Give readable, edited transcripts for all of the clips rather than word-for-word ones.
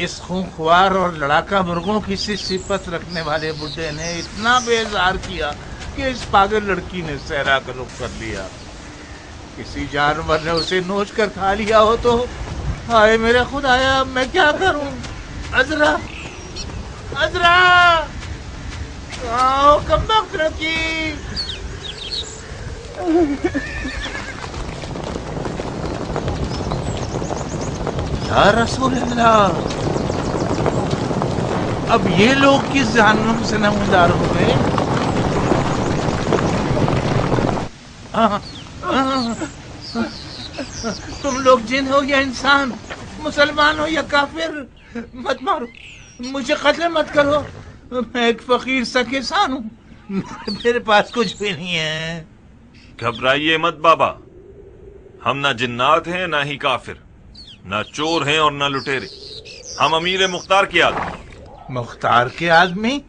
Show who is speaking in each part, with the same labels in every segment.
Speaker 1: اس خونخوار اور لڑاکا مرغوں کی سی صفت رکھنے والے بڈھے نے اتنا بیزار کیا کہ اس پاگل لڑکی نے صحرا کا رخ کر لیا. کسی جانور نے اسے نوچ کر کھا لیا ہو تو ہائے میرے خدایا اب میں کیا کروں. عذرا عذرا آؤ کم وقت رکھی. یا رسول اللہ، اب یہ لوگ کس جہنم سے نمودار ہوئے؟ تم لوگ جن ہو یا انسان، مسلمان ہو یا کافر، مت مارو، مجھے قتل مت کرو. میں ایک فقیر سا کسان ہوں، میرے پاس کچھ بھی نہیں ہے.
Speaker 2: گھبرائیے مت بابا، ہم نہ جنات ہیں نہ ہی کافر، نہ چور ہیں اور نہ لٹیرے، ہم امیر مختار کے آدمی.
Speaker 1: مختار کے آدمی؟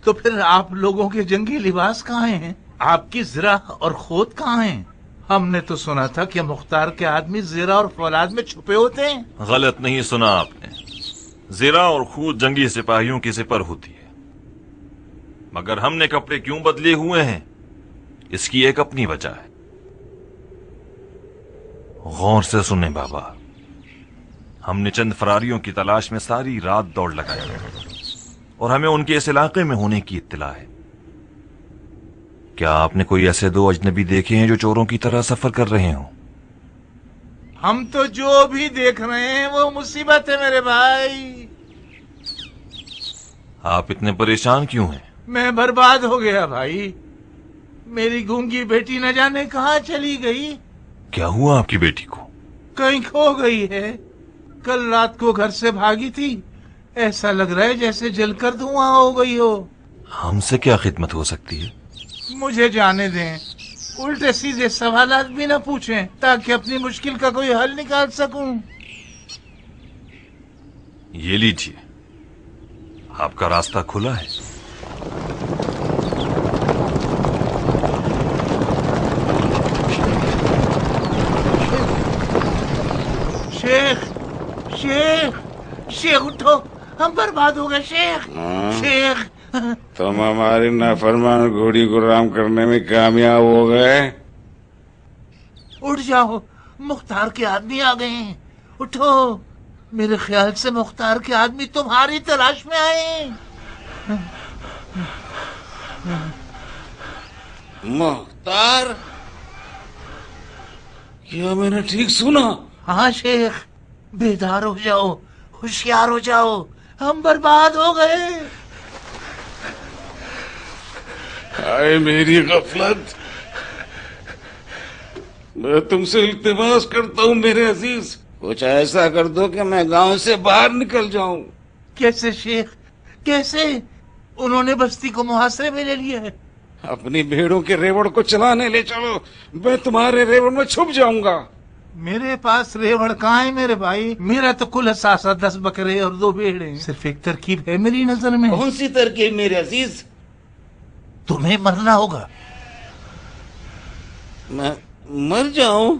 Speaker 1: تو پھر آپ لوگوں کے جنگی لباس کہاں ہیں؟ آپ کی زرہ اور خود کہاں ہیں؟ ہم نے تو سنا تھا کہ مختار کے آدمی زرہ اور فولاد میں چھپے ہوتے ہیں.
Speaker 2: غلط نہیں سنا آپ نے، زرہ اور خود جنگی سپاہیوں کی سپر ہوتی ہے، مگر ہم نے کپڑے کیوں بدلے ہوئے ہیں اس کی ایک اپنی وجہ ہے. غور سے سنیں بابا، ہم نے چند فراریوں کی تلاش میں ساری رات دوڑ لگائی اور ہمیں ان کے اس علاقے میں ہونے کی اطلاع ہے. کیا آپ نے کوئی ایسے دو اجنبی دیکھے ہیں جو چوروں کی طرح سفر کر رہے ہوں؟
Speaker 1: ہم تو جو بھی دیکھ رہے ہیں وہ مصیبت ہے میرے بھائی.
Speaker 2: آپ اتنے پریشان کیوں ہیں؟
Speaker 1: میں برباد ہو گیا بھائی. میری گونگی بیٹی نہ جانے کہاں چلی گئی.
Speaker 2: کیا ہوا آپ کی بیٹی کو؟
Speaker 1: کہیں کھو گئی ہے. کل رات کو گھر سے بھاگی تھی، ایسا لگ رہا ہے جیسے جل کر دھواں ہو گئی ہو.
Speaker 2: ہم سے کیا خدمت ہو سکتی ہے؟
Speaker 1: مجھے جانے دیں، الٹے سیدھے سوالات بھی نہ پوچھیں تاکہ اپنی مشکل کا کوئی حل نکال سکوں.
Speaker 2: یہ لیجیے، آپ کا راستہ کھلا ہے.
Speaker 1: شیخ شیخ شیخ اٹھو، ہم برباد ہو گئے شیخ. شیخ
Speaker 3: تم ہماری نافرمان گھوڑی کو رام کرنے میں کامیاب ہو گئے.
Speaker 1: اٹھ جاؤ، مختار کے آدمی آ گئے ہیں. اٹھو، میرے خیال سے مختار کے آدمی تمہاری تلاش میں آئے.
Speaker 3: مختار؟ کیا میں نے ٹھیک سنا؟
Speaker 1: ہاں شیخ، بیدار ہو جاؤ، ہوشیار ہو جاؤ، ہم برباد ہو گئے.
Speaker 3: آئے میری غفلت. میں تم سے التماس کرتا ہوں میرے عزیز، کچھ ایسا کر دو کہ میں گاؤں سے باہر نکل جاؤں.
Speaker 1: کیسے شیخ، کیسے؟ انہوں نے بستی کو محاصرے میں لے لیا ہے.
Speaker 3: اپنی بھیڑوں کے ریوڑ کو چلانے لے چلو، میں تمہارے ریوڑ میں چھپ جاؤں گا.
Speaker 1: میرے پاس ریوڑ کہاں ہے میرے بھائی؟ میرا تو کل اثاثہ 10 بکرے اور 2 بھیڑیں. صرف ایک ترکیب ہے میری نظر میں.
Speaker 3: کون سی ترکیب میرے عزیز؟
Speaker 1: تمہیں مرنا ہوگا.
Speaker 3: میں مر جاؤں؟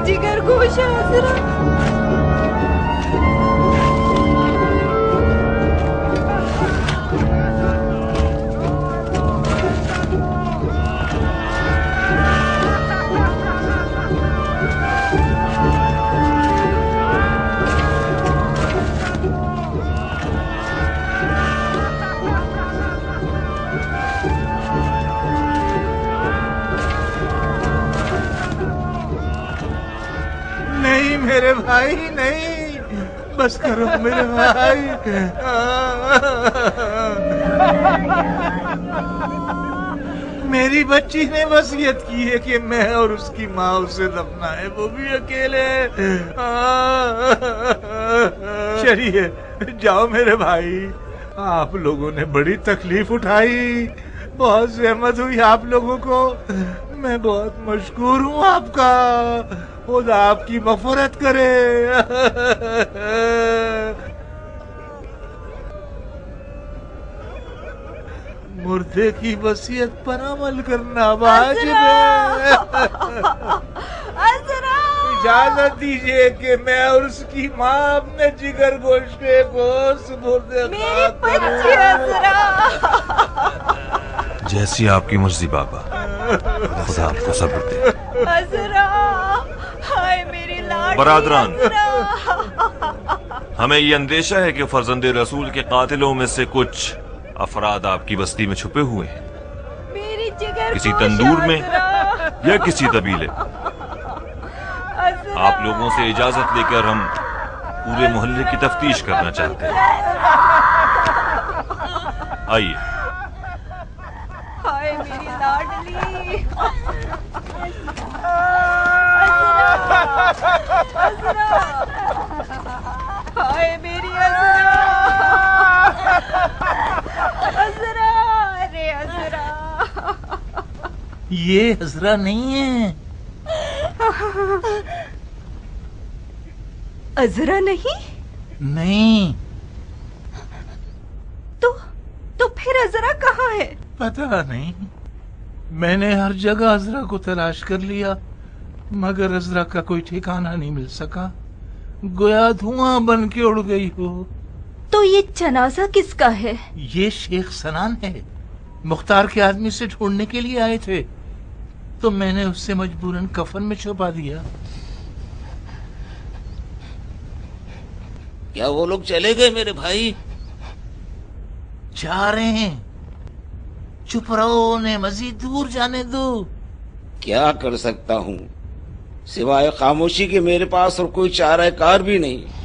Speaker 4: جگر گوشہ عذرا.
Speaker 1: میرے بھائی نہیں، بس کرو میرے بھائی. میری بچی نے وصیت کی ہے کہ میں اور اس کی ماں اسے دفنائے، وہ بھی اکیلے۔ چلیے جاؤ میرے بھائی، آپ لوگوں نے بڑی تکلیف اٹھائی، بہت زحمت ہوئی آپ لوگوں کو، میں بہت مشکور ہوں آپ کا، خدا آپ کی مغفرت کرے۔ مردے کی وصیت پر عمل کرنا واجب ہے۔ اجازت دیجیے کہ میں اور اس کی ماں اپنے جگر گوشتے کو سپرد خاک کروں۔
Speaker 2: جیسی آپ کی مرضی بابا، خدا آپ کو صبر دے۔ برادران، ہمیں یہ اندیشہ ہے کہ فرزند رسول کے قاتلوں میں سے کچھ افراد آپ کی بستی میں چھپے ہوئے ہیں، کسی تندور میں یا کسی طبیلے۔ آپ لوگوں سے اجازت لے کر ہم پورے محلے کی تفتیش کرنا چاہتے ہیں۔ آئیے۔
Speaker 4: ہائے میری لاڈلی، ہائے میری عذرا، ارے عذرا،
Speaker 1: یہ عذرا نہیں ہے۔
Speaker 4: عذرا نہیں؟
Speaker 1: نہیں۔
Speaker 4: تو پھر عذرا کہاں ہے؟
Speaker 1: پتہ نہیں، میں نے ہر جگہ عذرا کو تلاش کر لیا مگر عذرا کا کوئی ٹھکانہ نہیں مل سکا، گویا دھواں بن کے اڑ گئی ہو۔
Speaker 4: تو یہ جنازہ کس کا ہے؟
Speaker 1: یہ شیخ سنان ہے، مختار کے آدمی سے ڈھونڈنے کے لیے آئے تھے تو میں نے اس سے مجبوراً کفن میں چھپا دیا۔
Speaker 3: کیا وہ لوگ چلے گئے میرے بھائی؟
Speaker 1: جا رہے ہیں، چپ رہو، انہیں مزید دور جانے دو۔
Speaker 3: کیا کر سکتا ہوں، سوائے خاموشی کے میرے پاس اور کوئی چارہ کار بھی نہیں۔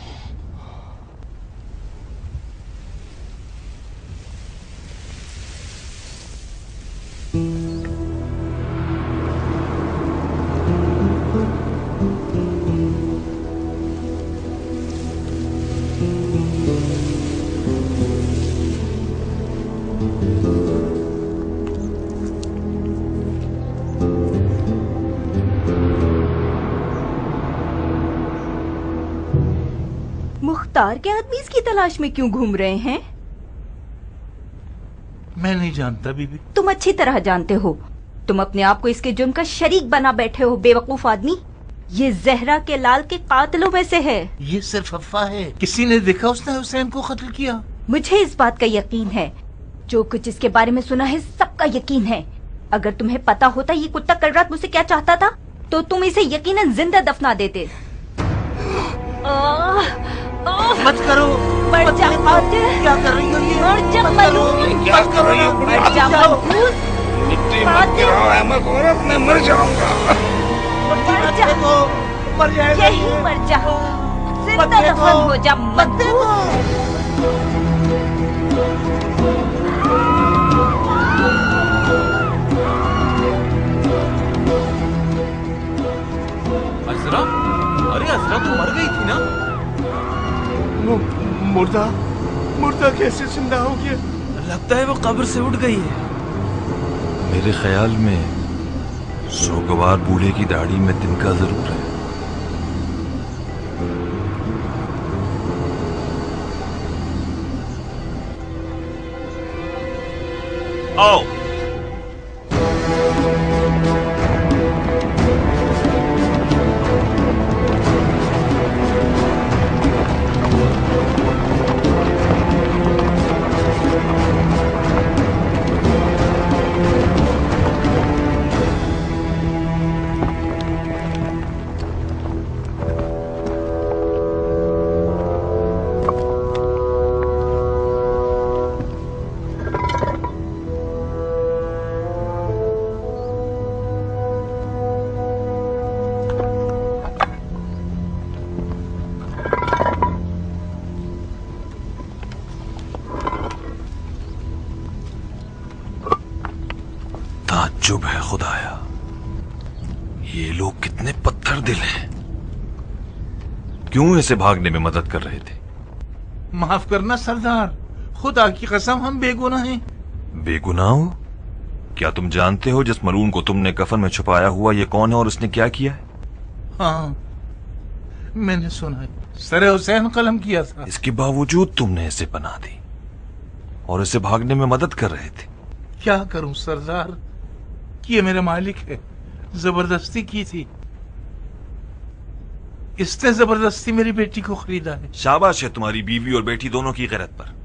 Speaker 4: مختار کے آدمی اس کی تلاش میں کیوں گھوم رہے ہیں؟
Speaker 1: میں نہیں جانتا بی بی۔
Speaker 4: تم اچھی طرح جانتے ہو، تم اپنے آپ کو اس کے جرم کا شریک بنا بیٹھے ہو، بے وقوف آدمی۔ یہ زہرا کے لال کے قاتلوں میں سے ہے۔
Speaker 1: یہ صرف افواہ ہے، کسی نے دیکھا اس نے حسین کو قتل کیا؟
Speaker 4: مجھے اس بات کا یقین ہے، جو کچھ اس کے بارے میں سنا ہے سب کا یقین ہے۔ اگر تمہیں پتا ہوتا یہ کتا کل رات مجھ سے کیا چاہتا تھا تو تم اسے یقیناً زندہ دفنا دیتے۔
Speaker 1: مت کرو،
Speaker 4: مر جا قاتل،
Speaker 1: کیا کر رہی ہو یہ؟
Speaker 4: مر جا ملعون،
Speaker 3: کیا کر رہی ہو؟
Speaker 4: مر جا منحوس،
Speaker 3: مٹی مت گراؤ احمد عورت، میں مر جاؤں گا۔
Speaker 4: مر جا،
Speaker 1: مر جائے گا
Speaker 4: یہی مر جا، زندہ دفن ہو جا منحوس۔
Speaker 5: عذرا، ارے عذرا تو مر گئی تھی نا؟
Speaker 1: مردہ کیسے زندہ ہو گیا؟
Speaker 5: لگتا ہے وہ قبر سے اٹھ گئی ہے۔
Speaker 2: میرے خیال میں سوگوار بوڑھے کی داڑھی میں تنکا ضرور ہے۔ آؤ۔ ताज्जुब है खुदाया, ये लोग कितने पत्थर दिल हैं। क्यों इसे भागने में मदद कर रहे थे?
Speaker 1: माफ करना सरदार, खुदा की कसम हम बेगुनाह हैं।
Speaker 2: बेगुनाह हो? क्या तुम जानते हो जिस मलून को तुमने कफन में छुपाया हुआ ये कौन है और उसने क्या किया है?
Speaker 1: हाँ, मैंने सुना है, सर हुसैन कलम किया था।
Speaker 2: इसके बावजूद तुमने इसे पनाह दी और इसे भागने में मदद कर रहे थे।
Speaker 1: क्या करूं सरदार, ये मेरा मालिक है, जबरदस्ती की थी, इसने जबरदस्ती मेरी बेटी को खरीदा है।
Speaker 2: शाबाश है तुम्हारी बीवी और बेटी दोनों की गैरत पर।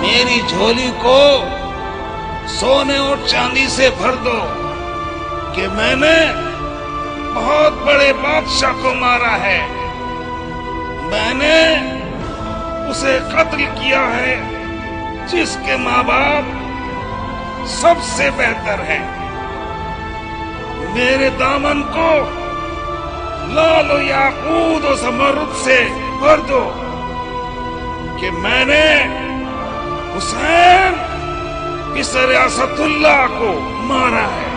Speaker 3: मेरी झोली को सोने और चांदी से भर दो कि मैंने बहुत बड़े बादशाह को मारा है। मैंने उसे कत्ल किया है जिसके माँ बाप सबसे बेहतर हैं। मेरे दामन को लाल और याकूत और ज़मरुद से भर दो कि मैंने हुसैन किसर असदुल्लाह को मारा है।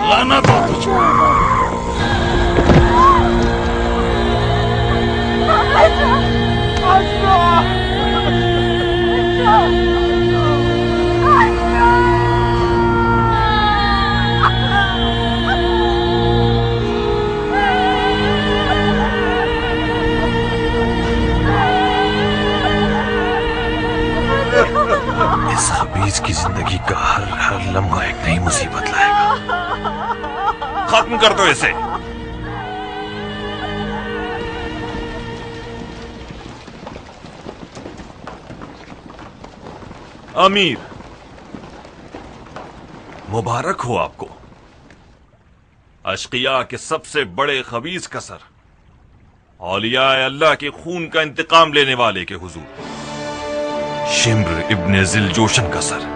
Speaker 3: लानत हो तुझको।
Speaker 2: इस खबीज की जिंदगी का हर लम्हा एक नई मुसीबत लाएगा। खत्म कर दो इसे। अमीर, मुबारक हो आपको, अश्किया के सबसे बड़े खबीज का सर, औलिया अल्लाह के खून का इंतकाम लेने वाले के हुजूर, शिम्र इब्ने जिलजोशन का सर।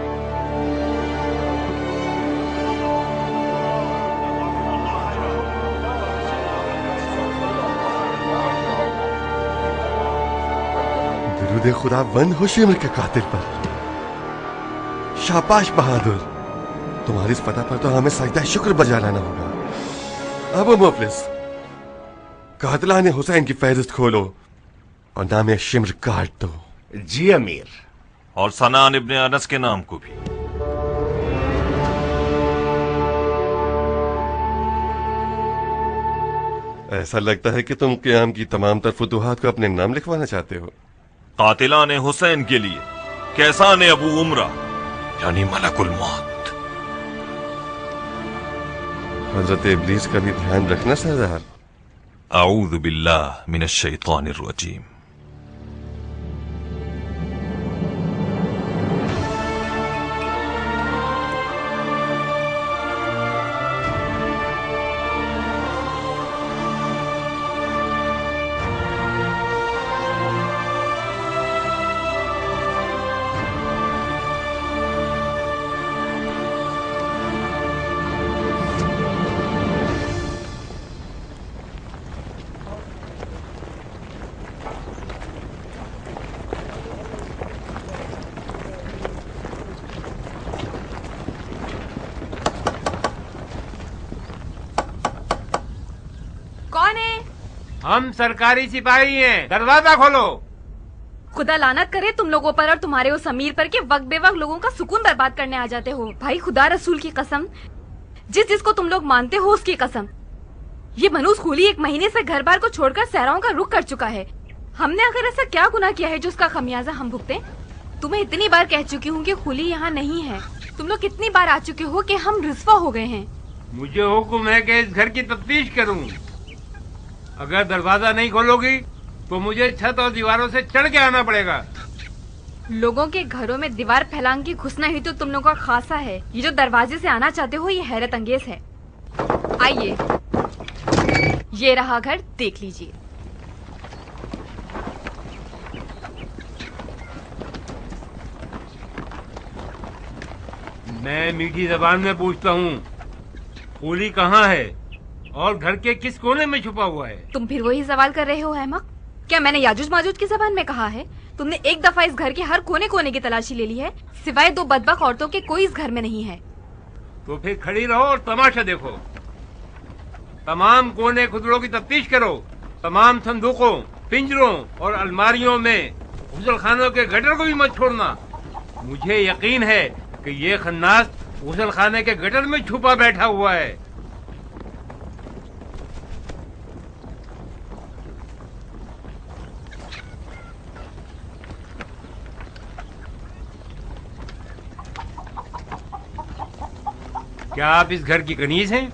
Speaker 6: दुरूद खुदा बंद हो शिम्र के कातिल पर। शाबाश बहादुर, तुम्हारी इस फतह पर तो हमें सजदा शुक्र बजा लाना होगा। अब मुफलिस, कातिलाने हुसैन की फहरिस्त खोलो और नाम शिम्र काट दो।
Speaker 7: जी अमीर।
Speaker 2: और सनान इब्ने अनस के नाम को भी।
Speaker 6: ऐसा लगता है कि तुम क़याम की तमाम तर फुतूहात को अपने नाम लिखवाना चाहते हो।
Speaker 2: कातिलाने हुसैन के लिए कैसाने अबू उमरा यानी मलकुल मौत।
Speaker 6: हजरत इब्लीस का भी ध्यान रखना सरदार।
Speaker 2: अऊज़ु बिल्लाह मिनश शैतानिर रजीम।
Speaker 8: हम सरकारी सिपाही हैं, दरवाजा खोलो।
Speaker 4: खुदा लानत करे तुम लोगों पर और तुम्हारे उस अमीर पर के वक्त बेवक्त लोगों का सुकून बर्बाद करने आ जाते हो। भाई खुदा रसूल की कसम,
Speaker 7: जिस जिसको तुम लोग मानते हो उसकी कसम। ये मनूस खूली 1 महीने से घर बार को छोड़कर सहराओं का रुख कर चुका है। हमने आखिर ऐसा क्या गुनाह किया है जो उसका खमियाजा हम भुगते? तुम्हें इतनी बार कह चुकी हूँ कि खूली यहाँ नहीं है। तुम लोग कितनी बार आ चुके हो कि हम रुस्वा हो गए हैं।
Speaker 8: मुझे हुक्म है कि इस घर की तफ्तीश करूं। अगर दरवाजा नहीं खोलोगी तो मुझे छत और दीवारों से चढ़ के आना पड़ेगा।
Speaker 7: लोगों के घरों में दीवार फैलांग के घुसना ही तो तुम लोगों का खासा है। ये जो दरवाजे से आना चाहते हो ये हैरत अंगेज है। आइए, ये रहा घर, देख लीजिए।
Speaker 8: मैं मीठी जबान में पूछता हूँ, खूली कहाँ है और घर के किस कोने में छुपा हुआ है?
Speaker 7: तुम फिर वही सवाल कर रहे हो अहमक। क्या मैंने याजुज माजुज की जबान में कहा है? तुमने एक दफा इस घर के हर कोने कोने की तलाशी ले ली है, सिवाय 2 बदबक औरतों के कोई इस घर में नहीं है।
Speaker 8: तो फिर खड़ी रहो और तमाशा देखो। तमाम कोने खुदड़ों की तफ्तीश करो। तमाम संदूकों, पिंजरों और अलमारियों में गुसलखानों के गटर को भी मत छोड़ना। मुझे यकीन है कि ये खन्नास गुसलखाने के गटर में छुपा बैठा हुआ है। क्या आप इस घर की कनीज हैं?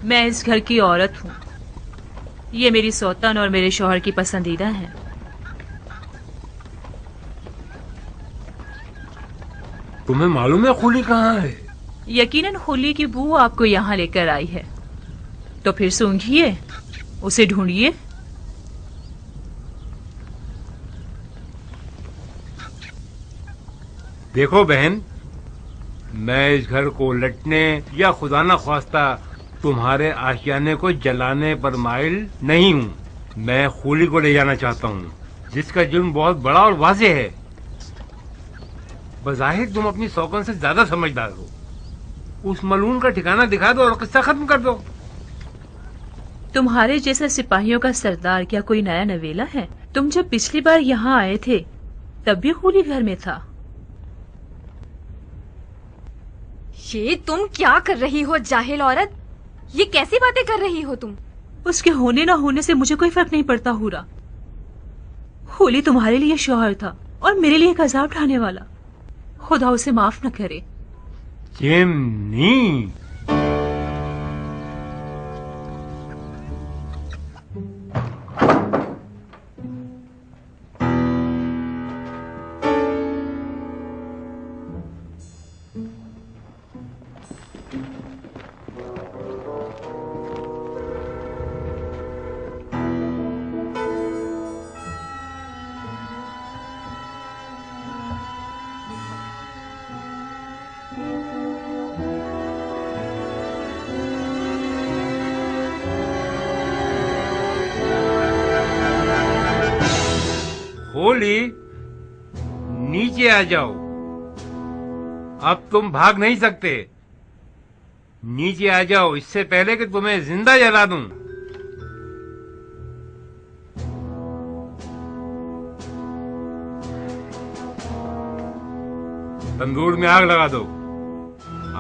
Speaker 9: मैं इस घर की औरत हूँ। ये मेरी सौतन और मेरे शौहर की पसंदीदा है।
Speaker 8: तुम्हें मालूम है खूली कहाँ है?
Speaker 9: यकीनन खूली की बू आपको यहाँ लेकर आई है, तो फिर सूंघिए, उसे ढूंढिए।
Speaker 8: देखो बहन, मैं इस घर को लटने या खुदा न ख्वास्ता तुम्हारे आशियाने को जलाने पर माइल नहीं हूँ। मैं खूली को ले जाना चाहता हूँ, जिसका जुर्म बहुत बड़ा और वाज़ेह है। बज़ाहिर तुम अपनी सौकन से ज्यादा समझदार हो। उस मलून का ठिकाना दिखा दो और किस्सा खत्म कर दो।
Speaker 9: तुम्हारे जैसे सिपाहियों का सरदार क्या कोई नया नवेला है? तुम जब पिछली बार यहाँ आए थे तब भी खूली घर में था।
Speaker 7: ये तुम क्या कर रही हो जाहिल औरत? ये कैसी बातें कर रही हो तुम?
Speaker 9: उसके होने ना होने से मुझे कोई फर्क नहीं पड़ता हुरा। खूली तुम्हारे लिए शौहर था और मेरे लिए कज़ा उठाने वाला। खुदा उसे माफ न करे।
Speaker 8: चिमनी, खूली, नीचे आ जाओ। अब तुम भाग नहीं सकते। नीचे आ जाओ, इससे पहले कि तुम्हें जिंदा जला दूं। तंदूर में आग लगा दो।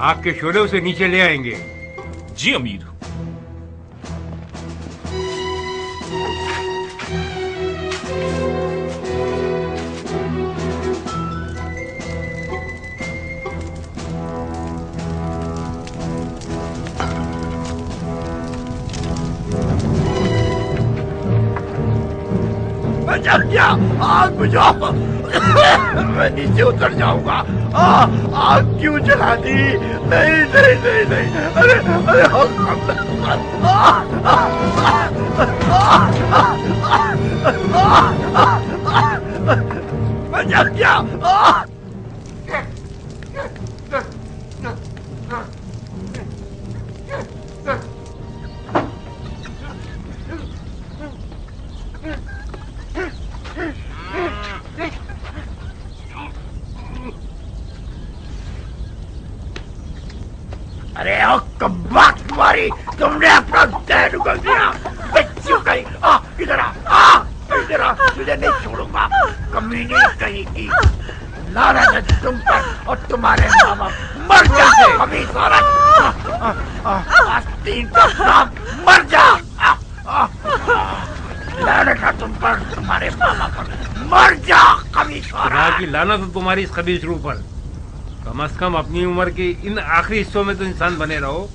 Speaker 8: आग के शोले उसे नीचे ले आएंगे।
Speaker 2: जी अमीर।
Speaker 1: जल गया, आग बुझाओ। मैं नीचे उतर जाऊंगा। आग क्यों जला दी? नहीं नहीं नहीं नहीं, अरे अरे मैं जल गया। अरे कब्बाक तुम्हारी, तुमने अपना दहन उगल दिया। बच्चियों कहीं इधर आ, इधर आ, तुझे नहीं छोड़ूंगा। कमीने कहीं की लानत है तुम पर और तुम्हारे माँ बाप। मर जा खबीस औरत, आस्तीन का सांप, मर जा। लानत है तुम पर, तुम्हारे माँ बाप पर, मर जा खबीस
Speaker 8: खुदा
Speaker 1: औरत।
Speaker 8: की लानत हो तुम्हारी इस खबीस रूह पर। कम से कम अपनी उम्र के इन आखिरी हिस्सों में तो इंसान बने रहो।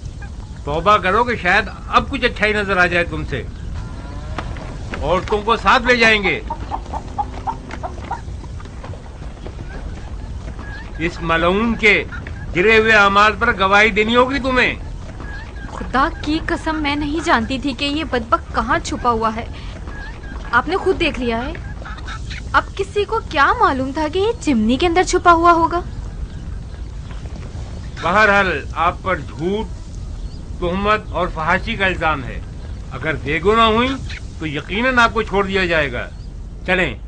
Speaker 8: तौबा करो कि शायद अब कुछ अच्छाई नजर आ जाए तुमसे, और तुमको साथ ले जाएंगे। इस मलऊन के गिरे हुए अमाल पर गवाही देनी होगी तुम्हें।
Speaker 7: खुदा की कसम, मैं नहीं जानती थी कि ये बदबक कहाँ छुपा हुआ है। आपने खुद देख लिया है। अब किसी को क्या मालूम था कि ये चिमनी के अंदर छुपा हुआ होगा।
Speaker 8: बहरहाल आप पर झूठ, तुहमत और फहाशी का इल्जाम है। अगर बेगुनाह हुई तो यकीनन आपको छोड़ दिया जाएगा। चलें।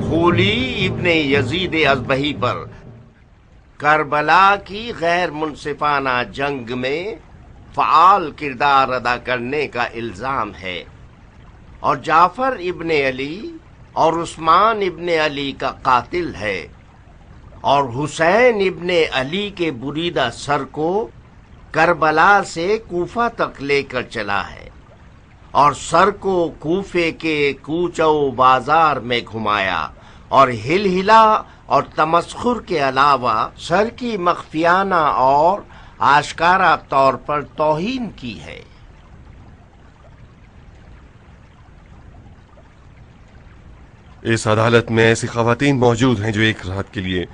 Speaker 10: खूली इब्ने यजीद अज़बही पर करबला की गैर मुनसिफाना जंग में फ़आल किरदार अदा करने का इल्जाम है, और जाफर इब्ने अली और उस्मान इब्ने अली का कातिल है, और हुसैन इब्ने अली के बुरीदा सर को करबला से कूफा तक लेकर चला है, और सर को कूफे के कूचो बाजार में घुमाया और हिलहिला और तमस्खुर के अलावा सर की मख्फियाना और आशकारा तौर पर तौहीन की है।
Speaker 6: इस अदालत में ऐसी खवातीन मौजूद हैं जो एक रात के लिए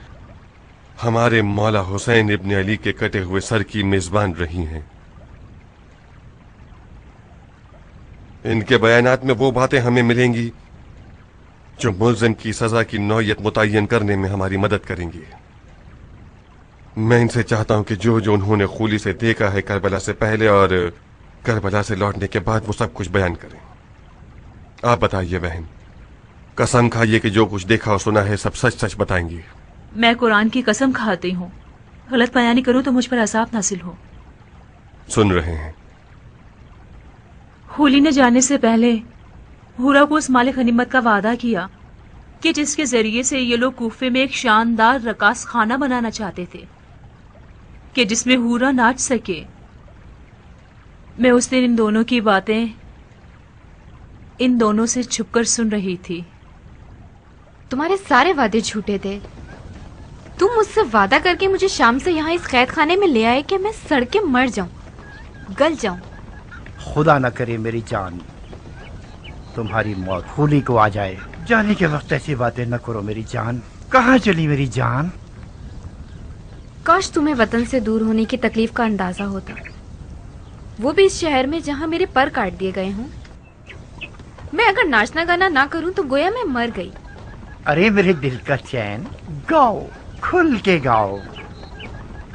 Speaker 6: हमारे मौला हुसैन इब्ने अली के कटे हुए सर की मेजबान रही हैं। इनके बयानात में वो बातें हमें मिलेंगी जो मुल्जिम की सजा की नौयत मुतय्यन करने में हमारी मदद करेंगी। मैं इनसे चाहता हूं कि जो जो उन्होंने खूली से देखा है करबला से पहले और करबला से लौटने के बाद वो सब कुछ बयान करें। आप बताइए बहन, कसम खाइए कि जो कुछ देखा और सुना है सब सच सच बताएंगी।
Speaker 9: मैं कुरान की कसम खाती हूँ, गलत बयानी करूँ तो मुझ पर अज़ाब नासिल हो।
Speaker 6: सुन रहे हैं।
Speaker 9: होली ने जाने से पहले हुरा को उस मालिक गनीमत का वादा किया कि जिसके जरिए से ये लोग कूफे में एक शानदार रकास खाना बनाना चाहते थे कि जिसमें हुरा नाच सके। मैं उस दिन इन दोनों की बातें इन दोनों से छुपकर सुन रही थी।
Speaker 7: तुम्हारे सारे वादे झूठे थे। तुम मुझसे वादा करके मुझे शाम से यहाँ इस कैद खाने में ले आए कि मैं सड़ के मर जाऊं, गल जाऊं।
Speaker 11: खुदा न करे मेरी जान तुम्हारी मौत होली को आ जाए। जाने के वक्त ऐसी बातें न करो मेरी जान। कहाँ चली मेरी जान?
Speaker 7: काश तुम्हें वतन से दूर होने की तकलीफ का अंदाजा होता, वो भी इस शहर में जहाँ मेरे पर काट दिए गए हों। मैं अगर नाचना गाना ना करूं तो गोया मैं मर गई।
Speaker 11: अरे मेरे दिल का चैन, गाओ, खुल के गाओ।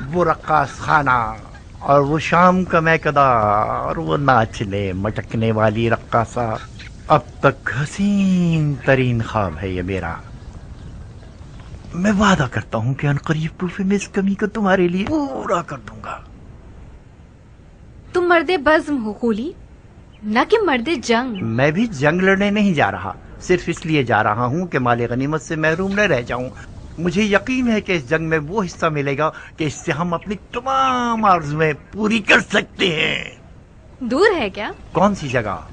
Speaker 11: वो रक्कास खाना और वो शाम का मैकदा और वो नाचने मटकने वाली रक्कासा अब तक हसीन तरीन ख्वाब है ये मेरा। मैं वादा करता हूँ कि अनकरीब कूफे में इस कमी को तुम्हारे लिए पूरा कर दूंगा।
Speaker 7: तुम मर्दे बज़्म हो खूली, न कि मर्दे जंग।
Speaker 11: मैं भी जंग लड़ने नहीं जा रहा, सिर्फ इसलिए जा रहा हूँ कि माले गनीमत से महरूम न रह जाऊं। मुझे यकीन है कि इस जंग में वो हिस्सा मिलेगा कि इससे हम अपनी तमाम आरज़ुएं पूरी कर सकते हैं।
Speaker 7: दूर है क्या?
Speaker 11: कौन सी जगह?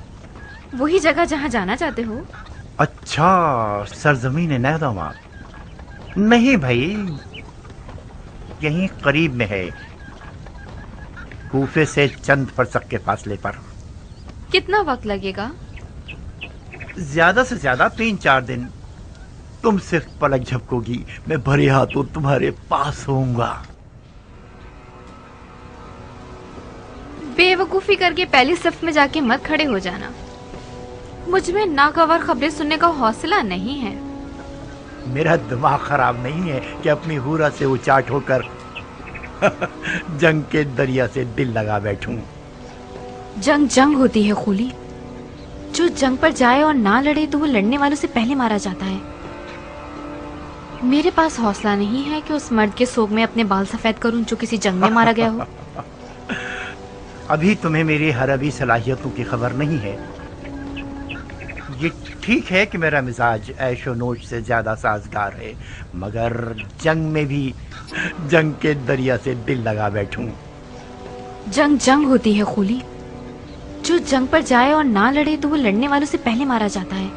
Speaker 7: वही जगह जहाँ जाना चाहते हो।
Speaker 11: अच्छा, सरजमीन नहदाबाद? नहीं भाई, यहीं करीब में है, कूफे से चंद फरसक के फासले पर।
Speaker 7: कितना वक्त लगेगा?
Speaker 11: ज्यादा से ज्यादा 3-4 दिन। तुम सिर्फ पलक झपकोगी, मैं भरे हाथों तुम्हारे पास होऊंगा।
Speaker 7: बेवकूफी करके पहली सफ में जाके मत खड़े हो जाना। मुझ में नागवार खबरें सुनने का हौसला नहीं है।
Speaker 11: मेरा दिमाग खराब नहीं है कि अपनी हूरा से उचाट होकर जंग के दरिया से दिल लगा बैठूं।
Speaker 7: जंग जंग होती है खूली, जो जंग पर जाए और ना लड़े तो वो लड़ने वालों से पहले मारा जाता है। मेरे पास हौसला नहीं है कि उस मर्द के सोग में अपने बाल सफेद करूं जो किसी जंग में मारा गया हो।
Speaker 11: अभी तुम्हें मेरी हरबी सलाहियतों की खबर नहीं है। ये ठीक है कि मेरा मिजाज ऐशो नोश से ज्यादा साजगार है, मगर जंग में भी जंग के दरिया से दिल लगा बैठूं।
Speaker 7: जंग जंग होती है खूली। जो जंग पर जाए और ना लड़े तो वो लड़ने वालों से पहले मारा जाता है।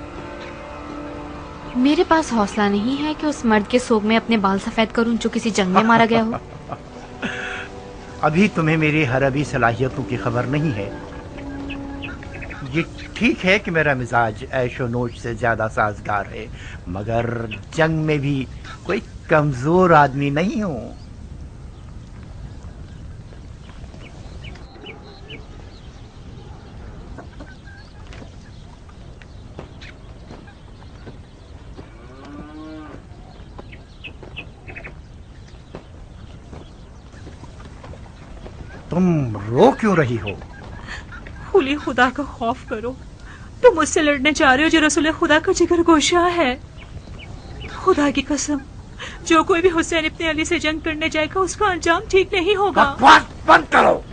Speaker 7: मेरे पास हौसला नहीं है कि उस मर्द के सोग में अपने बाल सफेद करूं जो किसी जंग में मारा गया हो।
Speaker 11: अभी तुम्हें मेरी हरबी सलाहियतों की खबर नहीं है। ये ठीक है कि मेरा मिजाज ऐशो नोश से ज्यादा साजगार है, मगर जंग में भी कोई कमजोर आदमी नहीं हूं। तुम रो क्यों रही हो?
Speaker 9: खुली खुदा का खौफ करो। तुम मुझसे लड़ने जा रहे हो जो रसूल खुदा का जिगर गोशा है। खुदा की कसम, जो कोई भी हुसैन इब्ने अली से जंग करने जाएगा उसका अंजाम ठीक नहीं होगा।
Speaker 11: बकवास बंद करो।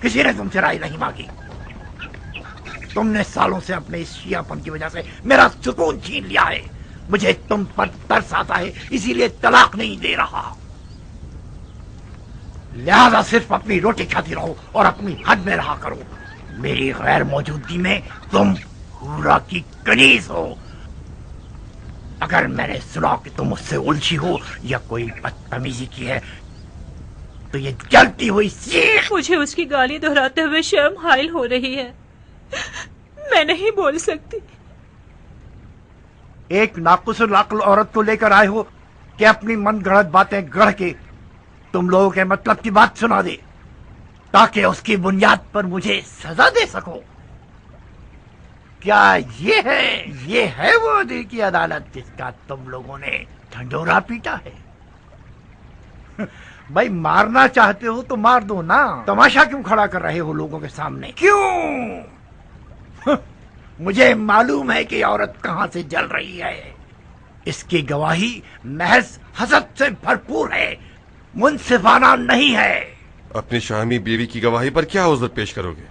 Speaker 11: किसी ने तुमसे राय नहीं मांगी। तुमने सालों से अपने इस शियापन की वजह से मेरा सुकून छीन लिया है। मुझे तुम पर तरस आता है, इसीलिए तलाक नहीं दे रहा। लिहाजा सिर्फ अपनी रोटी खाती रहो और अपनी हद में रहा करो। मेरी गैर मौजूदगी में तुम हूरा की कनीज हो। अगर मैंने सुना कि तुम मुझसे उलझी हो या कोई बदतमीजी की है तो ये जलती हुई सीख।
Speaker 9: मुझे उसकी गाली दोहराते हुए शर्म हायल हो रही है। मैं नहीं बोल सकती।
Speaker 11: एक नाकुसुल अक्ल औरत को लेकर आए हो कि अपनी मन गढ़ंत बातें गढ़ के तुम लोगों के मतलब की बात सुना दे, ताकि उसकी बुनियाद पर मुझे सजा दे सको। क्या ये है वो दिल की अदालत जिसका तुम लोगों ने ढंढोरा पीटा है? भाई मारना चाहते हो तो मार दो ना। तमाशा क्यों खड़ा कर रहे हो लोगों के सामने? क्यों? मुझे मालूम है कि औरत कहां से जल रही है। इसकी गवाही महज हसद से भरपूर है, मुनसिफाना नहीं है।
Speaker 6: अपनी शामी बीवी की गवाही पर क्या उज़्र पेश करोगे?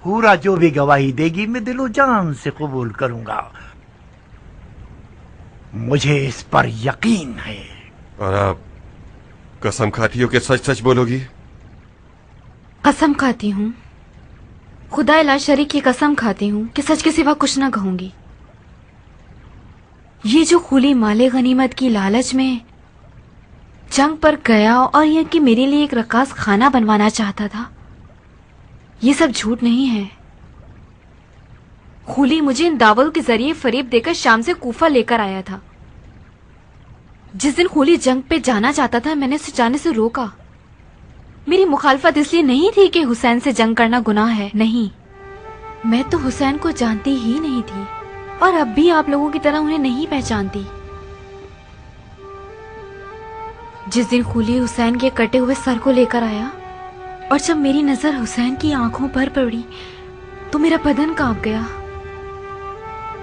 Speaker 11: हूरा जो भी गवाही देगी मैं दिलो जान से कबूल करूंगा। मुझे इस पर यकीन है।
Speaker 6: और आप कसम खाती हो कि सच सच बोलोगी?
Speaker 7: कसम खाती हूँ, खुदा ला शरीक की कसम खाती हूँ कि सच के सिवा कुछ ना कहूंगी। ये जो खुली माले गनीमत की लालच में जंग पर गया और यह कि मेरे लिए एक रकास खाना बनवाना चाहता था, ये सब झूठ नहीं है। खुली मुझे इन दावों के जरिए फरेब देकर शाम से कूफा लेकर आया था। जिस दिन खुली जंग पे जाना चाहता था मैंने उसे जाने से रोका। मेरी मुखालफत इसलिए नहीं थी कि हुसैन से जंग करना गुनाह है, नहीं। मैं तो हुसैन को जानती ही नहीं थी और अब भी आप लोगों की तरह उन्हें नहीं पहचानती। जिस दिन खुली हुसैन के कटे हुए सर को लेकर आया और जब मेरी नजर हुसैन की आंखों पर पड़ी तो मेरा बदन कांप गया।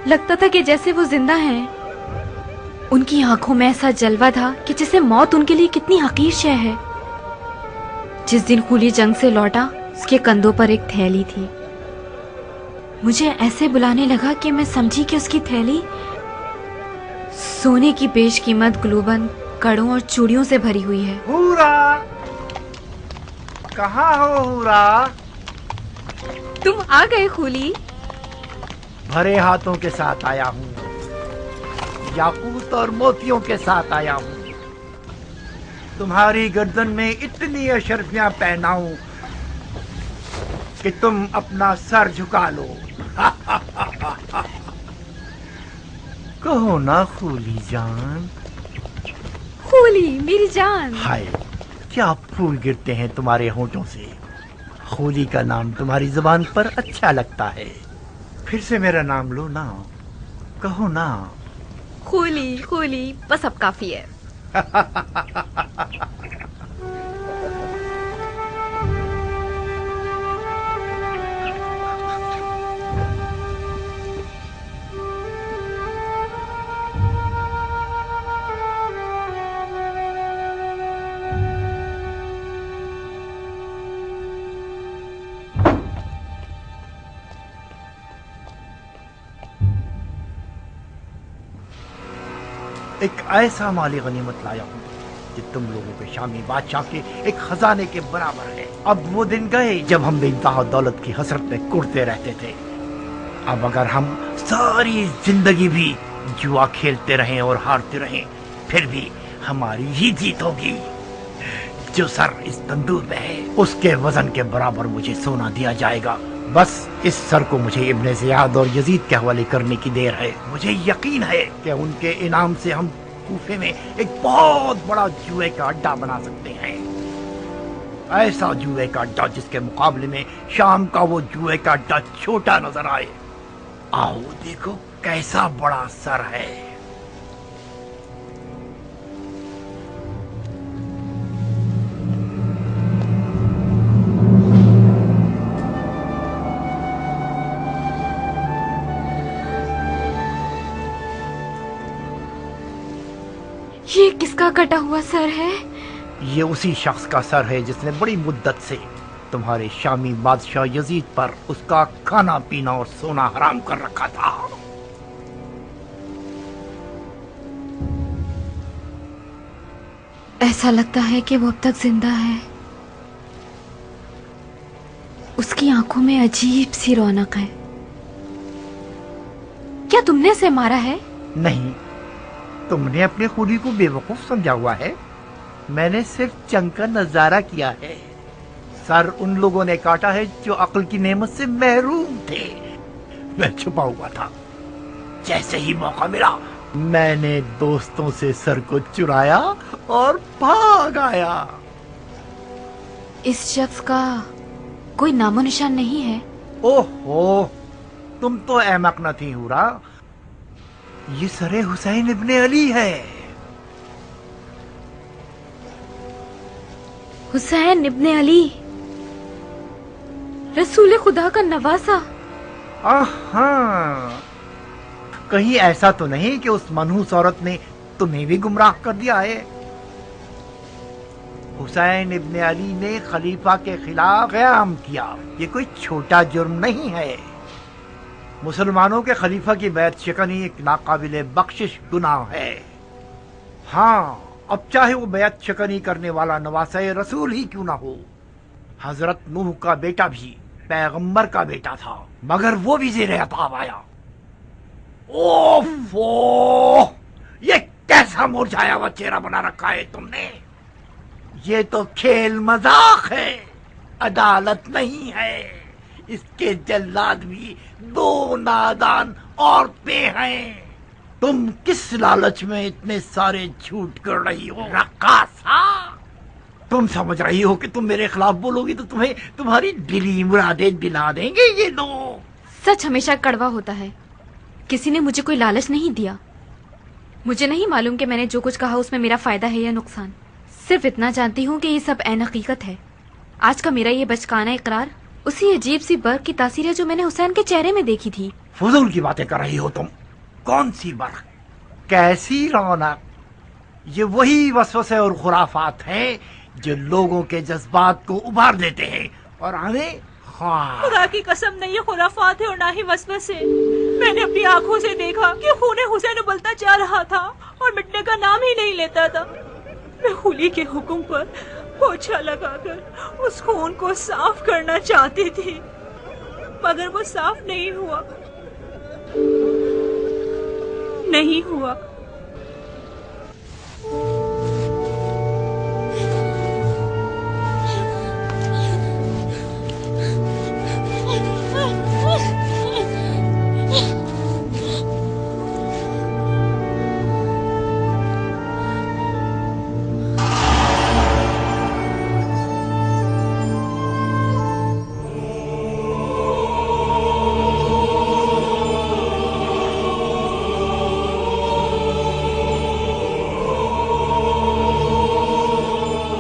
Speaker 7: लगता था कि जैसे वो जिंदा हैं। उनकी आंखों में ऐसा जलवा था कि जैसे मौत उनके लिए कितनी हकीर शय है। जिस दिन खुली जंग से लौटा उसके कंधों पर एक थैली थी। मुझे ऐसे बुलाने लगा कि मैं समझी कि उसकी थैली सोने की बेशकीमत ग्लोबन, कड़ों और चूड़ियों से भरी हुई है।
Speaker 11: हूरा, कहाँ हो हूरा?
Speaker 7: तुम आ गए खुली।
Speaker 11: भरे हाथों के साथ आया हूँ, याकूत और मोतियों के साथ आया हूँ। तुम्हारी गर्दन में इतनी अशर्फियां पहनाऊं कि तुम अपना सर झुका लो। कहो ना खूली जान।
Speaker 7: खूली मेरी जान।
Speaker 11: हाय, क्या फूल गिरते हैं तुम्हारे होठों से। खूली का नाम तुम्हारी जुबान पर अच्छा लगता है। फिर से मेरा नाम लो ना, कहो ना।
Speaker 7: खूली खूली, बस अब काफी है।
Speaker 11: एक ऐसा माली गनीमत लाया हूँ कि तुम लोगों के शामी बादशाह के एक खजाने के बराबर है। अब वो दिन गए जब हम बेइंतहा दौलत की हसरत में कुड़ते रहते थे। अब अगर हम सारी जिंदगी भी जुआ खेलते रहें और हारते रहें, फिर भी हमारी ही जीत होगी। जो सर इस तंदूर में है उसके वजन के बराबर मुझे सोना दिया जाएगा। बस इस सर को मुझे इब्ने ज़ियाद और यजीद के हवाले करने की देर है। मुझे यकीन है कि उनके इनाम से हम कूफे में एक बहुत बड़ा जुए का अड्डा बना सकते हैं। ऐसा जुए का अड्डा जिसके मुकाबले में शाम का वो जुए का अड्डा छोटा नजर आए। आओ देखो कैसा बड़ा सर है।
Speaker 7: ये किसका कटा हुआ सर है?
Speaker 11: ये उसी शख्स का सर है जिसने बड़ी मुद्दत से तुम्हारे शामी बादशाह यजीद पर उसका खाना पीना और सोना हराम कर रखा था।
Speaker 7: ऐसा लगता है कि वो अब तक जिंदा है। उसकी आंखों में अजीब सी रौनक है। क्या तुमने उसे मारा है?
Speaker 11: नहीं, तुमने अपने खूनी को बेवकूफ समझा हुआ है। मैंने सिर्फ जंग का नजारा किया है। सर उन लोगों ने काटा है जो अक्ल की नेमत से महरूम थे। मैं छुपा हुआ था। जैसे ही मौका मिला मैंने दोस्तों से सर को चुराया और भाग आया।
Speaker 7: इस शख्स का कोई नामो निशान नहीं है?
Speaker 11: ओहो, तुम तो अहमक न थी हुरा। ये सरे हुसैन इब्ने अली है।
Speaker 7: हुसैन इब्ने अली, रसूल खुदा का नवासा।
Speaker 11: हाँ, कहीं ऐसा तो नहीं कि उस मनहूस औरत ने तुम्हें भी गुमराह कर दिया है? हुसैन इब्ने अली ने खलीफा के खिलाफ क़याम किया। ये कोई छोटा जुर्म नहीं है। मुसलमानों के खलीफा की बैत शिकनी एक नाकाबिले बख्शिश गुनाह है। हाँ, अब चाहे वो बैत शिकनी करने वाला नवासे रसूल ही क्यों ना हो। हजरत नूह का बेटा भी पैगंबर का बेटा था, मगर वो भी ज़ेरे अताब आया। ओफो, ये कैसा मुरझाया हुआ चेहरा बना रखा है तुमने। ये तो खेल मजाक है, अदालत नहीं है। इसके जल्लाद भी दो नादान औरतें हैं। तुम किस लालच में इतने सारे झूठ कर रही हो रक्कासा? तुम समझ रही हो कि तुम मेरे खिलाफ बोलोगी तो तुम्हें तुम्हारी दिली मुरादें दिला देंगे ये लोग।
Speaker 7: सच हमेशा कड़वा होता है। किसी ने मुझे कोई लालच नहीं दिया। मुझे नहीं मालूम कि मैंने जो कुछ कहा उसमें मेरा फायदा है या नुकसान। सिर्फ इतना जानती हूँ कि ये सब ऐन हकीकत है। आज का मेरा ये बचकाना इकरार उसी अजीब सी बर्फ की तासीर है जो मैंने हुसैन के चेहरे में देखी थी।
Speaker 11: फजूल की बातें कर रही हो तुम। कौन सी बर्फ, कैसी रौनक? ये वही वसवसे और खुराफात हैं जो लोगों के जज्बात को उभार देते हैं और हमें
Speaker 9: खुदा की कसम नहीं ये खुराफात है और ना ही वसवसे। मैंने अपनी आंखों से देखा कि खून हुसैन उबलता जा रहा था और मिटने का नाम ही नहीं लेता था। मैं खूली के हुक्म पर पोछा लगाकर उस खून को साफ करना चाहती थी, मगर वो साफ नहीं हुआ। नहीं हुआ।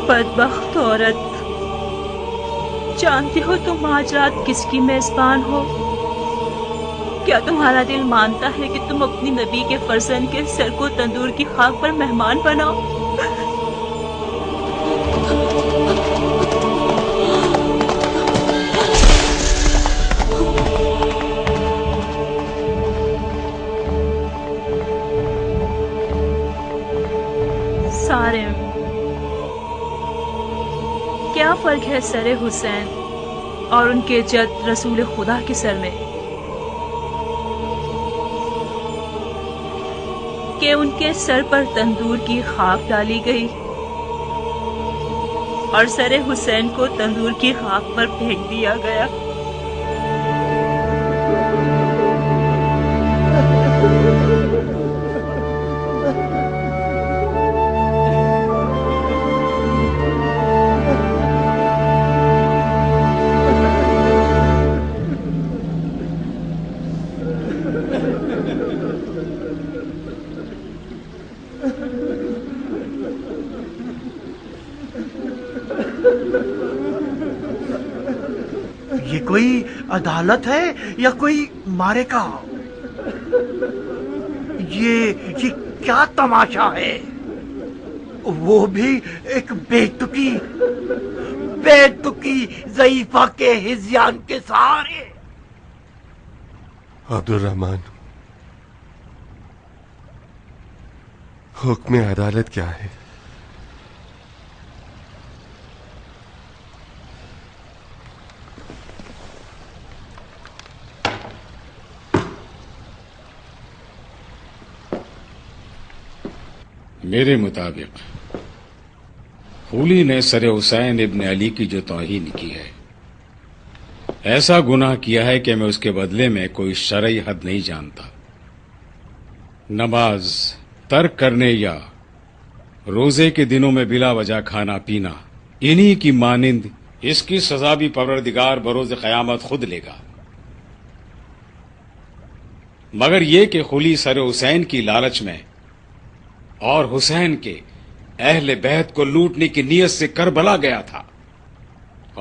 Speaker 9: बदबख्त औरत, जानती हो तुम आज रात किसकी मेजबान हो? क्या तुम्हारा दिल मानता है कि तुम अपनी नबी के फर्जंद के सर को तंदूर की खाक पर मेहमान बनाओ? ہے سر حسین اور ان کے جد رسول خدا کے سر میں کہ ان کے سر پر تندور کی خاک ڈالی گئی اور سر حسین کو تندور کی خاک پر پھینک دیا گیا۔
Speaker 11: یہ کوئی عدالت ہے یا کوئی مارے کا؟ یہ کیا تماشا ہے؟ وہ بھی ایک بے تکی ضعیفہ کے ہذیان کے سہارے۔
Speaker 6: عبد الرحمن، حکم عدالت کیا ہے؟
Speaker 3: میرے مطابق خولی نے سر حسین ابن علی کی جو توہین کی ہے، ایسا گناہ کیا ہے کہ میں اس کے بدلے میں کوئی شرعی حد نہیں جانتا۔ نماز ترک کرنے یا روزے کے دنوں میں بلا وجہ کھانا پینا، انہی کی مانند اس کی سزا بھی پروردگار بروز قیامت خود لے گا۔ مگر یہ کہ خولی سر حسین کی لالچ میں اور حسین کے اہل بیت کو لوٹنے کی نیت سے کربلا گیا تھا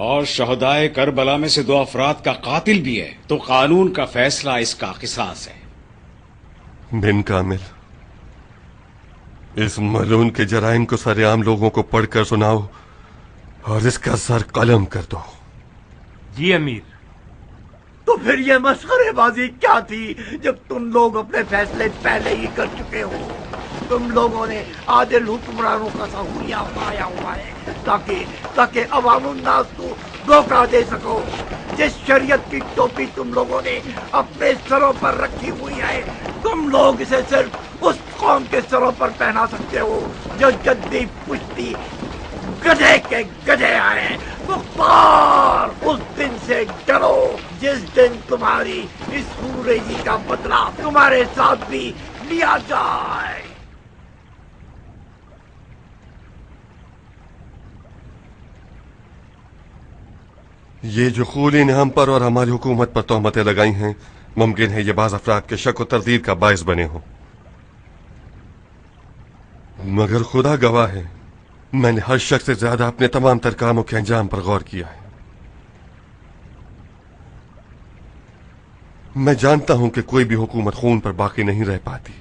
Speaker 3: اور شہدائے کربلا میں سے 2 افراد کا قاتل بھی ہے، تو قانون کا فیصلہ اس کا قصاص ہے۔
Speaker 6: بن کامل، اس ملعون کے جرائم کو سر عام لوگوں کو پڑھ کر سناؤ اور اس کا سر قلم کر دو۔
Speaker 8: جی امیر۔
Speaker 11: تو پھر یہ مسخرے بازی کیا تھی جب تم لوگ اپنے فیصلے پہلے ہی کر چکے ہو؟ تم لوگوں نے عادل حکمرانوں کا سہولیا پایا ہوا ہے تاکہ عوام الناس کو دھوکہ دے سکو۔ جس شریعت کی ٹوپی تم لوگوں نے اپنے سروں پر رکھی ہوئی ہے، تم لوگ اسے صرف اس قوم کے سروں پر پہنا سکتے ہو جو جدی پشتی گدھے کے گدھے آئے۔ مختار، اس دن سے ڈرو جس دن تمہاری اس خوریزی کا بدلہ تمہارے ساتھ بھی لیا جائے۔
Speaker 6: یہ جو خولی نے ہم پر اور ہماری حکومت پر تہمتیں لگائی ہیں، ممکن ہے یہ بعض افراد کے شک و تردید کا باعث بنے ہوں، مگر خدا گواہ ہے میں نے ہر شخص سے زیادہ اپنے تمام تر کاموں کے انجام پر غور کیا ہے۔ میں جانتا ہوں کہ کوئی بھی حکومت خون پر باقی نہیں رہ پاتی۔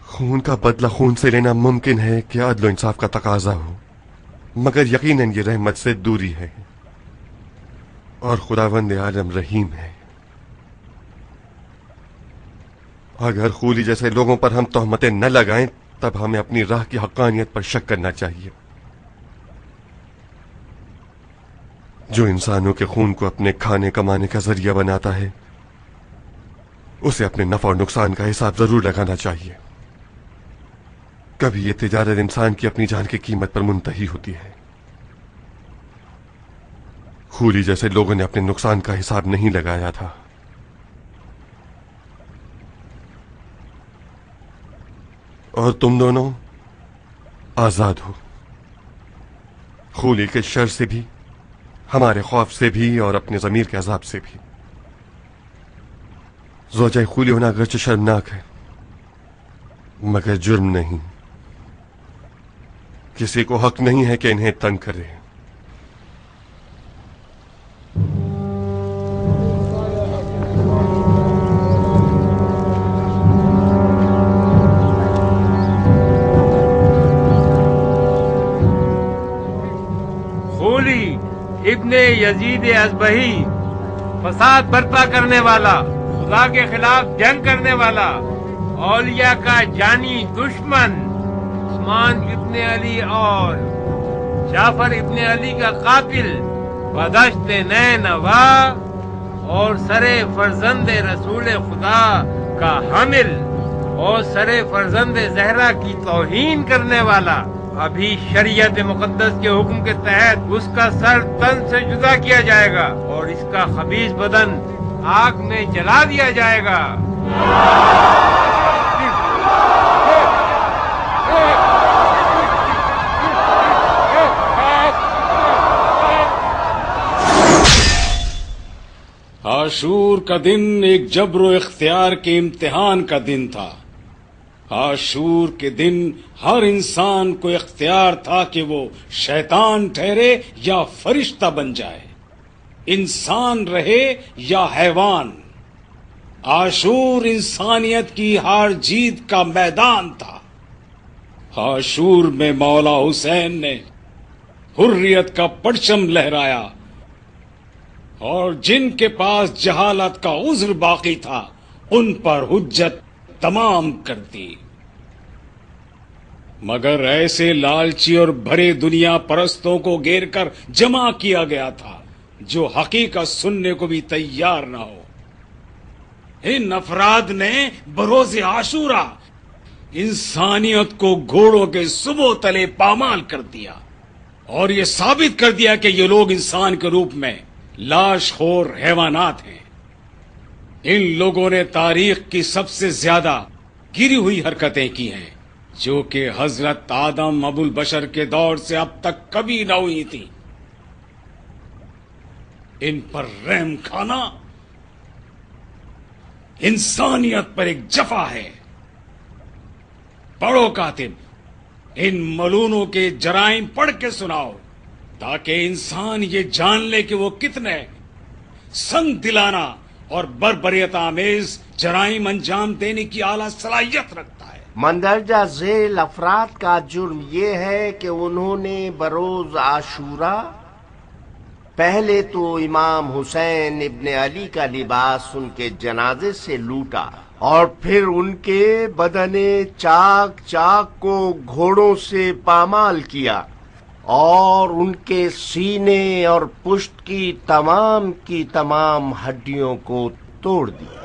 Speaker 6: خون کا بدلہ خون سے لینا ممکن ہے کہ عدل و انصاف کا تقاضا ہو، مگر یقیناً یہ رحمت سے دوری ہے اور خداوند عالم رحیم ہے۔ اگر خولی جیسے لوگوں پر ہم تہمتیں نہ لگائیں تب ہمیں اپنی راہ کی حقانیت پر شک کرنا چاہیے۔ جو انسانوں کے خون کو اپنے کھانے کمانے کا ذریعہ بناتا ہے، اسے اپنے نفع اور نقصان کا حساب ضرور لگانا چاہیے۔ کبھی یہ تجارت انسان کی اپنی جان کی قیمت پر منتہی ہوتی ہے۔ خولی جیسے لوگوں نے اپنے نقصان کا حساب نہیں لگایا تھا۔ اور تم دونوں آزاد ہو، خولی کے شر سے بھی، ہمارے خوف سے بھی اور اپنے ضمیر کے عذاب سے بھی۔ زوجہ خولی ہونا اگرچہ شرمناک ہے مگر جرم نہیں۔ کسی کو حق نہیں ہے کہ انہیں تنگ کرے۔
Speaker 8: خولی ابن یزید ازبہی، فساد برپا کرنے والا، خدا کے خلاف جنگ کرنے والا، اولیاء کا جانی دشمن، عثمان ابن علی اور जाफर इब्ने अली का कातिल, बदश्त नैनवा और सरे फर्जंद रसूल खुदा का हामिल और सरे फर्जंद जहरा की तौहीन करने वाला, अभी शरीयत मुकद्दस के हुक्म के तहत उसका सर तन से जुदा किया जाएगा और इसका खबीस बदन आग में जला दिया जाएगा।
Speaker 3: आशूर का दिन एक जब्र इख्तियार के इम्तिहान का दिन था। आशूर के दिन हर इंसान को इख्तियार था कि वो शैतान ठहरे या फरिश्ता बन जाए, इंसान रहे या हैवान। आशूर इंसानियत की हार जीत का मैदान था। आशूर में मौला हुसैन ने हुर्रियत का परचम लहराया और जिनके पास जहालत का उज्र बाकी था उन पर हुज्जत तमाम कर दी। मगर ऐसे लालची और भरे दुनिया परस्तों को घेर कर जमा किया गया था जो हकीकत सुनने को भी तैयार न हो। इन अफराद ने बरोज़े आशूरा इंसानियत को घोड़ों के सुबह तले पामाल कर दिया और ये साबित कर दिया कि ये लोग इंसान के रूप में लाशखोर हैवानात हैं। इन लोगों ने तारीख की सबसे ज्यादा गिरी हुई हरकतें की हैं जो कि हजरत आदम अबुल बशर के दौर से अब तक कभी न हुई थी। इन पर रहम खाना इंसानियत पर एक जफा है। पढ़ो कातिब, इन मलूनों के जराइम पढ़ के सुनाओ ताकि इंसान ये जान ले कि वो कितने संग दिलाना और बर्बरियत आमेज जराइम अंजाम देने की आला सलाहियत रखता है।
Speaker 10: मंदरजा झेल अफराद का जुर्म ये है कि उन्होंने बरोज आशूरा पहले तो इमाम हुसैन इब्ने अली का लिबास उनके जनाजे से लूटा और फिर उनके बदने चाक चाक को घोड़ों से पामाल किया और उनके सीने और पुष्ट की तमाम हड्डियों को तोड़ दिया।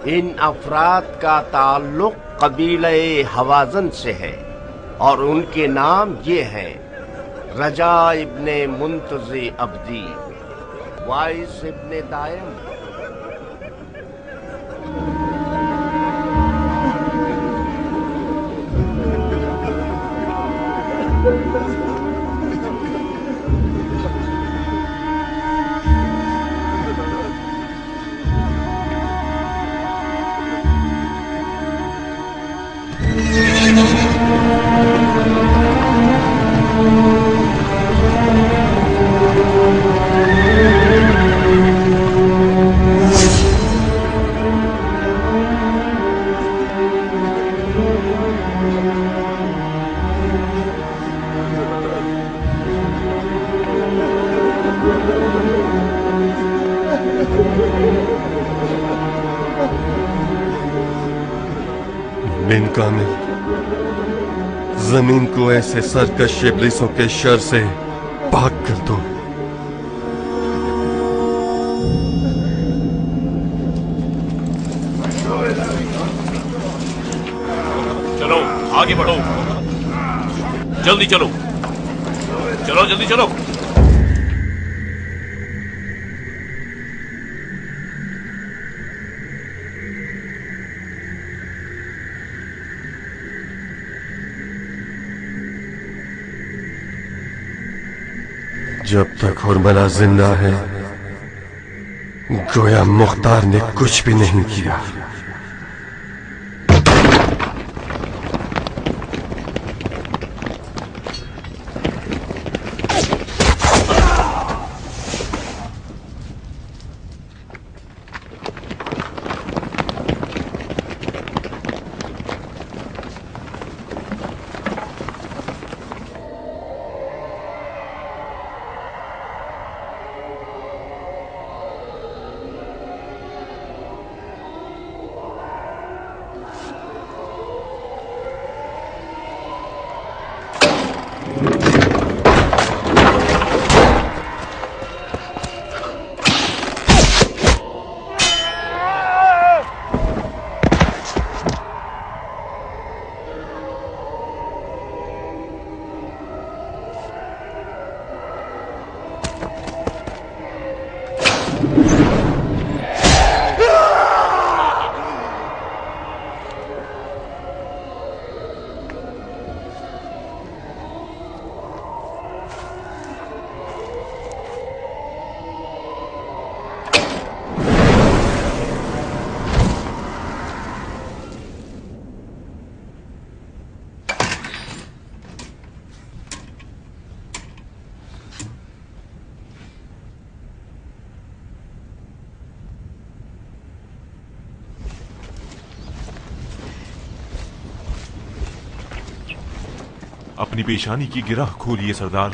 Speaker 10: इन अफराद का ताल्लुक कबीले हवाजन से है और उनके नाम ये हैं: रजा इब्ने मुंतज़ी अब्दी, वाइस इब्ने दायम,
Speaker 6: बिन कामिल, जमीन को ऐसे सरकश इब्लीसों के शर से पाक कर दो।
Speaker 12: चलो आगे बढ़ो, जल्दी चलो, चलो जल्दी चलो।
Speaker 6: जब तक हुरमला जिंदा है गोया मुख्तार ने कुछ भी नहीं किया।
Speaker 13: अपनी पेशानी की गिरह खोलिए सरदार।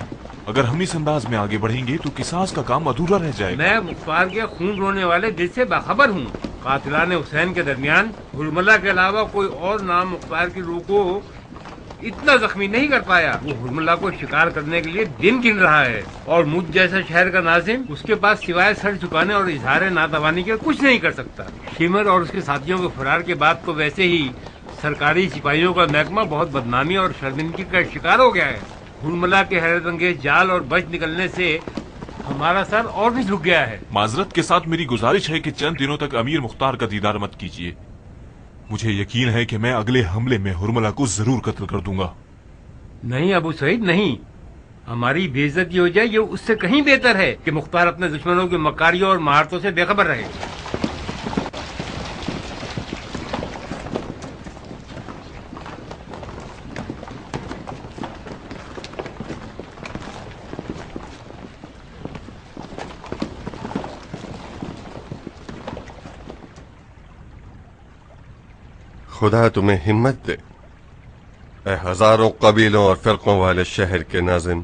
Speaker 13: अगर हम इस अंदाज में आगे बढ़ेंगे तो किसास का काम अधूरा रह जाएगा।
Speaker 8: मैं मुख्तार के खून रोने वाले दिल से बाखबर हूँ। कातिलान हुसैन के दरमियान हुरमला के अलावा कोई और नाम मुख्तार की रूह को इतना जख्मी नहीं कर पाया। वो हुरमला को शिकार करने के लिए दिन गिन रहा है और मुझ जैसा शहर का नाजिम उसके पास सिवाय सर झुकाने और इजहार नातवानी के कुछ नहीं कर सकता। शिमर और उसके साथियों के फरार के बाद तो वैसे ही सरकारी सिपाहियों का महकमा बहुत बदनामी और शर्मिंदगी का शिकार हो गया है। हुरमला के हैरत अंगेज जाल और बच निकलने से हमारा सर और भी झुक गया है।
Speaker 13: माजरत के साथ मेरी गुजारिश है कि चंद दिनों तक अमीर मुख्तार का दीदार मत कीजिए। मुझे यकीन है कि मैं अगले हमले में हुरमला को जरूर कत्ल कर दूंगा।
Speaker 8: नहीं अबू सईद नहीं, हमारी बेइज्जती हो जाए ये उससे कहीं बेहतर है कि मुख्तार अपने दुश्मनों की मकारियों और महारतों से बेखबर रहे।
Speaker 6: खुदा तुम्हें हिम्मत दे ऐ हजारों कबीलों और फिरकों वाले शहर के नाजिम।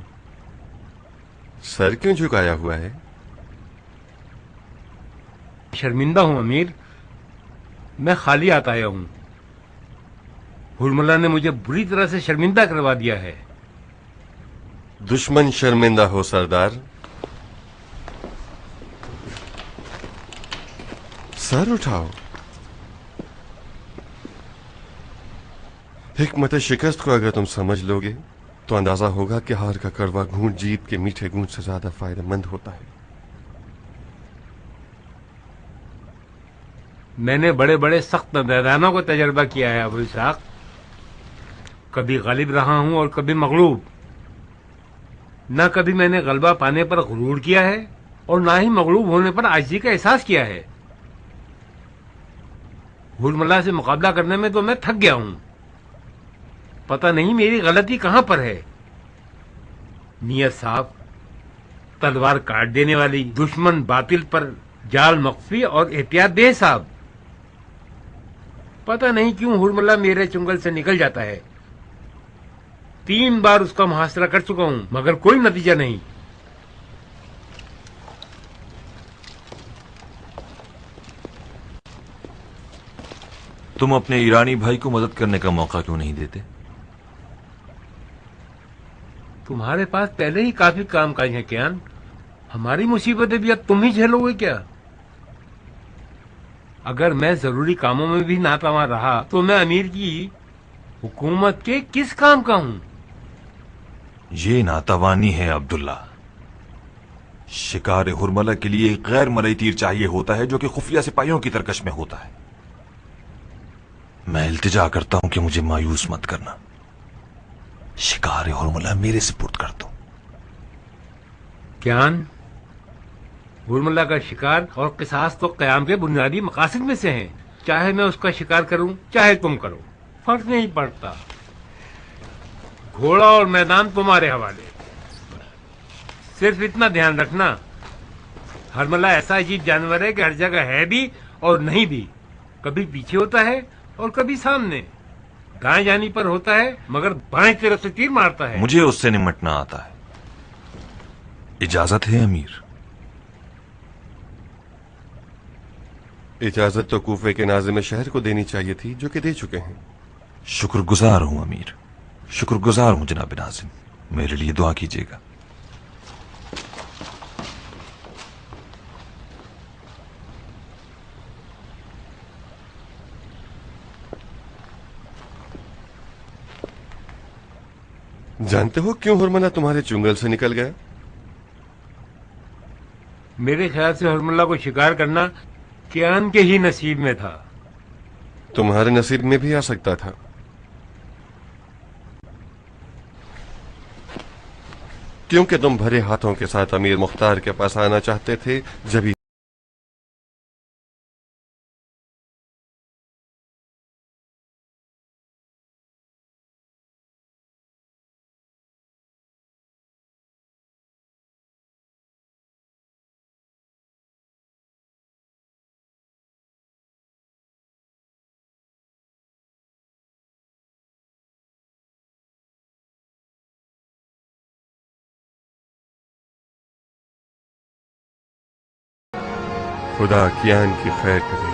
Speaker 6: सर क्यों झुकाया हुआ है?
Speaker 8: शर्मिंदा हूँ अमीर, मैं खाली हाथ आया हूँ। हुरमला ने मुझे बुरी तरह से शर्मिंदा करवा दिया है।
Speaker 6: दुश्मन शर्मिंदा हो सरदार। सर उठाओ। हिकमत शिकस्त को अगर तुम समझ लोगे तो अंदाजा होगा कि हार का कड़वा घूंट जीत के मीठे घूंट से ज्यादा फायदेमंद होता है।
Speaker 8: मैंने बड़े बड़े सख्त मैदानों को तजर्बा किया है अबू इसहाक। कभी गालिब रहा हूं और कभी मगलूब। न कभी मैंने गलबा पाने पर गुरूर किया है और ना ही मगलूब होने पर आजिज़ी का एहसास किया है। हुरमला से मुकाबला करने में तो मैं थक गया हूं। पता नहीं मेरी गलती कहां पर है। नियत साफ, तलवार काट देने वाली, दुश्मन बातिल पर जाल मख्फी और एहतियात बेहिसाब। पता नहीं क्यों हुरमला मेरे चुंगल से निकल जाता है। 3 बार उसका मुहासरा कर चुका हूं मगर कोई नतीजा नहीं।
Speaker 2: तुम अपने ईरानी भाई को मदद करने का मौका क्यों नहीं देते?
Speaker 8: तुम्हारे पास पहले ही काफी काम काज है कियान। हमारी मुसीबतें भी अब तुम ही झेलोगे क्या? अगर मैं जरूरी कामों में भी नाकाम रहा तो मैं अमीर की हुकूमत के किस काम का हूं?
Speaker 2: ये नातवानी है अब्दुल्ला। शिकार हुरमला के लिए एक गैर मरई तीर चाहिए होता है जो कि खुफिया सिपाहियों की तरकश में होता है। मैं इल्तिजा करता हूं कि मुझे मायूस मत करना। शिकार हुरमला मेरे सुपुर्द कर दो।
Speaker 8: कियान, हुरमला का शिकार और किसास तो क़याम के बुनियादी मकासद में से हैं। चाहे मैं उसका शिकार करूं चाहे तुम करो, फर्क नहीं पड़ता। घोड़ा और मैदान तुम्हारे हवाले। सिर्फ इतना ध्यान रखना, हुरमला ऐसा अजीब जानवर है कि हर जगह है भी और नहीं भी। कभी पीछे होता है और कभी सामने। दाएं जानी पर होता है मगर बाएं तरफ से तीर मारता है।
Speaker 2: मुझे उससे निमटना आता है। इजाजत है अमीर?
Speaker 6: इजाजत तो कूफे के नाज़िम शहर को देनी चाहिए थी जो कि दे चुके हैं।
Speaker 2: शुक्रगुजार हूं अमीर, शुक्रगुजार हूं जनाब नाज़िम। मेरे लिए दुआ कीजिएगा।
Speaker 6: जानते हो क्यों हुरमला तुम्हारे चुंगल से निकल गया?
Speaker 8: मेरे ख्याल से हुरमला को शिकार करना कियान के ही नसीब में था।
Speaker 6: तुम्हारे नसीब में भी आ सकता था। क्योंकि तुम भरे हाथों के साथ अमीर मुख्तार के पास आना चाहते थे जब خدا کیان کی خیر کرے.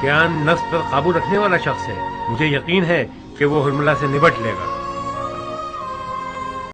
Speaker 8: کیان نفس پر قابو رکھنے والا شخص ہے. مجھے یقین ہے کہ وہ حرملہ سے نبٹ لے گا.